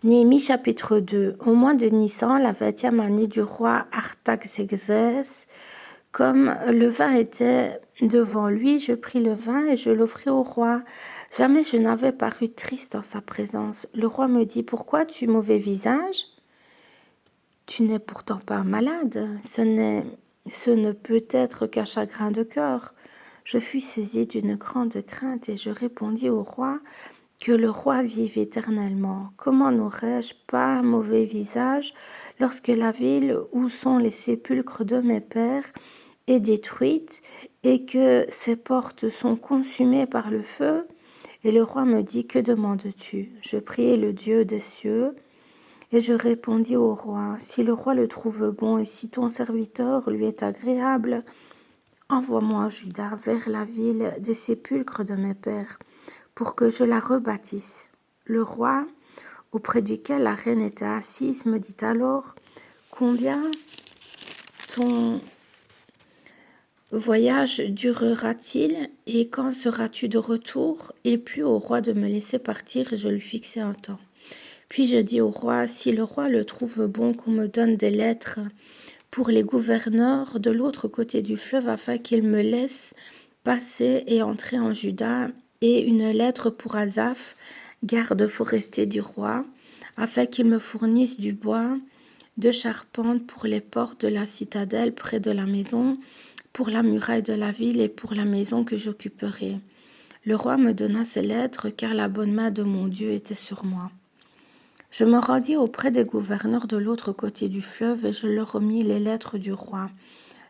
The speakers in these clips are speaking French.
Néhémie chapitre 2. Au mois de Nissan, la 20e année du roi Artaxerxès, comme le vin était devant lui, je pris le vin et je l'offris au roi. Jamais je n'avais paru triste en sa présence. Le roi me dit: Pourquoi tu mauvais visage? Tu n'es pourtant pas malade. Ce ne peut être qu'un chagrin de cœur. Je fus saisie d'une grande crainte et je répondis au roi: Que le roi vive éternellement. Comment n'aurais-je pas un mauvais visage lorsque la ville où sont les sépulcres de mes pères est détruite et que ses portes sont consumées par le feu? Et le roi me dit: Que demandes-tu? Je priai le Dieu des cieux et je répondis au roi: Si le roi le trouve bon et si ton serviteur lui est agréable, envoie-moi Juda vers la ville des sépulcres de mes pères, pour que je la rebâtisse. Le roi, auprès duquel la reine était assise, me dit alors: Combien ton voyage durera-t-il et quand seras-tu de retour? Et puis au roi de me laisser partir, et je lui fixai un temps. Puis je dis au roi: Si le roi le trouve bon qu'on me donne des lettres pour les gouverneurs de l'autre côté du fleuve, afin qu'ils me laissent passer et entrer en Juda, et une lettre pour Asaph, garde forestier du roi, afin qu'il me fournisse du bois de charpente pour les portes de la citadelle près de la maison, pour la muraille de la ville et pour la maison que j'occuperai. Le roi me donna ces lettres, car la bonne main de mon Dieu était sur moi. Je me rendis auprès des gouverneurs de l'autre côté du fleuve et je leur remis les lettres du roi,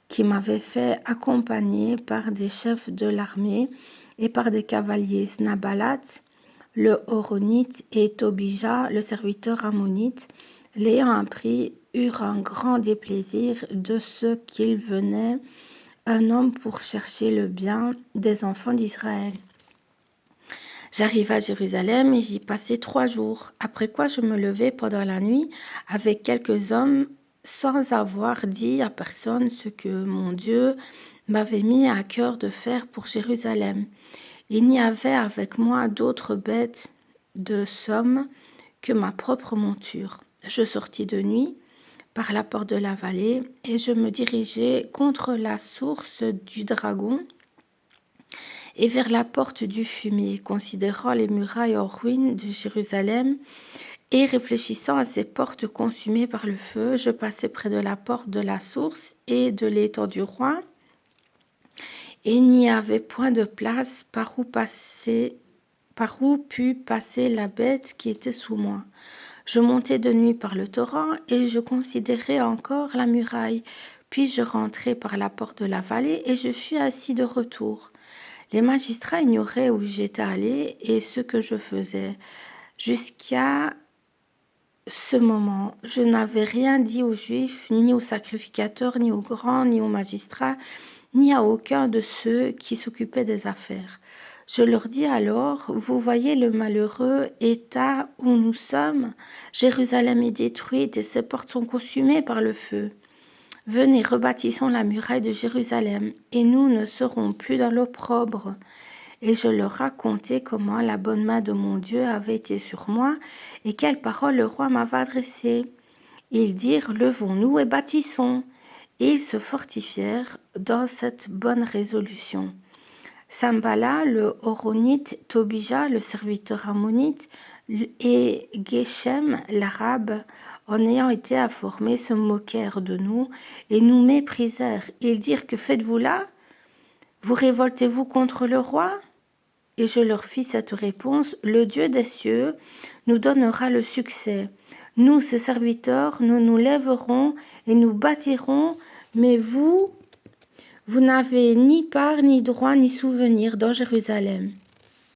qui m'avait fait accompagner par des chefs de l'armée et par des cavaliers. Snabalat, le Horonite, et Tobija, le serviteur ammonite, l'ayant appris, eurent un grand déplaisir de ce qu'il venait un homme pour chercher le bien des enfants d'Israël. J'arrivai à Jérusalem et j'y passai 3 jours, après quoi je me levai pendant la nuit avec quelques hommes sans avoir dit à personne ce que mon Dieu m'avait mis à cœur de faire pour Jérusalem. Il n'y avait avec moi d'autres bêtes de somme que ma propre monture. Je sortis de nuit par la porte de la vallée et je me dirigeai contre la source du dragon et vers la porte du fumier, considérant les murailles en ruine de Jérusalem et réfléchissant à ces portes consumées par le feu, je passai près de la porte de la source et de l'étang du roi, et il n'y avait point de place par où put passer la bête qui était sous moi. Je montai de nuit par le torrent et je considérai encore la muraille, puis je rentrai par la porte de la vallée et je fus assis de retour. Les magistrats ignoraient où j'étais allé et ce que je faisais. Jusqu'à ce moment, je n'avais rien dit aux Juifs, ni aux sacrificateurs, ni aux grands, ni aux magistrats, ni à aucun de ceux qui s'occupaient des affaires. Je leur dis alors: Vous voyez le malheureux état où nous sommes. Jérusalem est détruite et ses portes sont consumées par le feu. Venez, rebâtissons la muraille de Jérusalem, et nous ne serons plus dans l'opprobre. Et je leur racontai comment la bonne main de mon Dieu avait été sur moi, et quelles paroles le roi m'avait adressées. Ils dirent: Levons-nous et bâtissons. Et ils se fortifièrent dans cette bonne résolution. Sambala, le Horonite, Tobija, le serviteur ammonite, et Geshem, l'arabe, en ayant été informés, se moquèrent de nous et nous méprisèrent. Ils dirent: Que faites-vous là? Vous révoltez-vous contre le roi? Et je leur fis cette réponse: Le Dieu des cieux nous donnera le succès. Nous, ses serviteurs, nous nous lèverons et nous bâtirons, mais vous n'avez ni part, ni droit, ni souvenir dans Jérusalem.